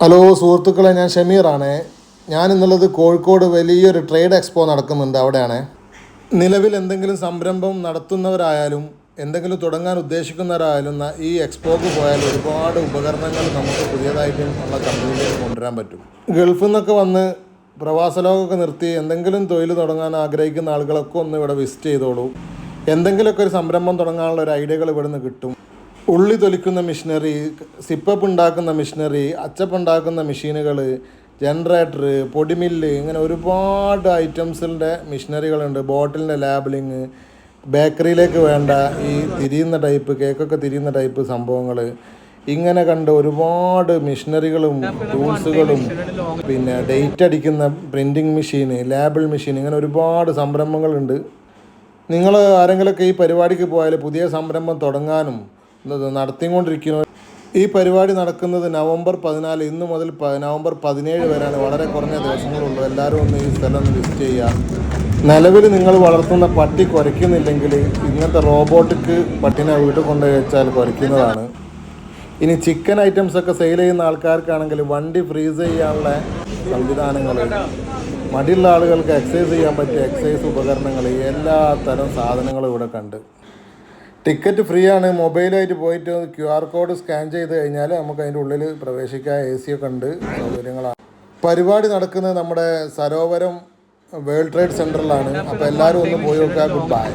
Hello സുഹൃത്തുക്കളെ, ഞാൻ ഷമീറാണ്. ഞാൻ ഇന്നുള്ളത് കോഴിക്കോട് വലിയൊരു ട്രേഡ് എക്സ്പോ നടക്കുന്നുണ്ട്. അവിടെയാണ്. നിലവിൽ എന്തെങ്കിലും സംരംഭം നടത്തുന്നവരായാലും എന്തെങ്കിലും തുടങ്ങാൻ ഉദ്ദേശിക്കുന്നവരായാലും ഈ എക്സ്പോക്ക് പോയാൽ ഒരുപാട് ഉപകരണങ്ങൾ നമുക്ക് പുതിയതായിട്ട് ഉള്ള കമ്പനിയിലേക്ക് കൊണ്ടുവരാൻ പറ്റും. ഗൾഫിൽ നിന്നൊക്കെ വന്ന് പ്രവാസലോകമൊക്കെ നിർത്തി എന്തെങ്കിലും തൊഴിൽ തുടങ്ങാൻ ആഗ്രഹിക്കുന്ന ആളുകളൊക്കെ ഒന്ന് ഇവിടെ വിസിറ്റ് ചെയ്തോളൂ. എന്തെങ്കിലുമൊക്കെ ഒരു സംരംഭം തുടങ്ങാനുള്ള ഒരു ഐഡിയകൾ ഇവിടെ നിന്ന് കിട്ടും. ഉള്ളി തൊലിക്കുന്ന മെഷീനറി, സിപ്പപ്പ് ഉണ്ടാക്കുന്ന മെഷീനറി, അച്ചപ്പ് ഉണ്ടാക്കുന്ന മെഷീനുകൾ, ജനറേറ്റർ, പൊടിമില്ല്, ഇങ്ങനെ ഒരുപാട് ഐറ്റംസിൻ്റെ മെഷീനറികളുണ്ട്. ബോട്ടിലിൻ്റെ ലാബിലിങ്, ബേക്കറിയിലേക്ക് വേണ്ട ഈ തിരിയുന്ന ടൈപ്പ് കേക്കൊക്കെ തിരിയുന്ന ടൈപ്പ് സംഭവങ്ങൾ, ഇങ്ങനെ കണ്ട് ഒരുപാട് മെഷീനറികളും ടൂൾസുകളും, പിന്നെ ഡേറ്റ് അടിക്കുന്ന പ്രിൻറ്റിങ് മെഷീൻ, ലാബിൾ മെഷീൻ, ഇങ്ങനെ ഒരുപാട് സംരംഭങ്ങളുണ്ട്. നിങ്ങൾ ആരെങ്കിലുമൊക്കെ ഈ പരിപാടിക്ക് പോയാൽ പുതിയ സംരംഭം തുടങ്ങാനും നടത്തിക്കൊണ്ടിരിക്കുന്നു. ഈ പരിപാടി നടക്കുന്നത് നവംബർ 14, ഇന്ന് മുതൽ നവംബർ 17 വരെയാണ്. വളരെ കുറഞ്ഞ ദിവസങ്ങളുള്ളൂ. എല്ലാവരും ഒന്ന് ഈ സ്ഥലം ഒന്ന് വിസിറ്റ് ചെയ്യുക. നിലവിൽ നിങ്ങൾ വളർത്തുന്ന പട്ടി കുരയ്ക്കുന്നില്ലെങ്കിൽ ഇങ്ങനത്തെ റോബോട്ടിക് പട്ടിനെ വീട്ടിൽ കൊണ്ടുപോയി വെച്ചാൽ കുരയ്ക്കുന്നതാണ്. ഇനി ചിക്കൻ ഐറ്റംസൊക്കെ സെയിൽ ചെയ്യുന്ന ആൾക്കാർക്കാണെങ്കിൽ വണ്ടി ഫ്രീസ് ചെയ്യാനുള്ള സംവിധാനങ്ങൾ, മടിയുള്ള ആളുകൾക്ക് എക്സസൈസ് ചെയ്യാൻ പറ്റിയ എക്സസൈസ് ഉപകരണങ്ങൾ, എല്ലാ തരം സാധനങ്ങളും ഇവിടെ കണ്ട്. ടിക്കറ്റ് ഫ്രീ ആണ്. മൊബൈലായിട്ട് പോയിട്ട് QR കോഡ് സ്കാൻ ചെയ്ത് കഴിഞ്ഞാൽ നമുക്ക് അതിൻ്റെ ഉള്ളിൽ പ്രവേശിക്കാൻ AC ഒക്കെ ഉണ്ട്, സൗകര്യങ്ങളാണ്. പരിപാടി നടക്കുന്നത് നമ്മുടെ സരോവരം വേൾഡ് ട്രേഡ് സെൻറ്ററിലാണ്. അപ്പോൾ എല്ലാവരും ഒന്ന് പോയി നോക്കുക. Good bye.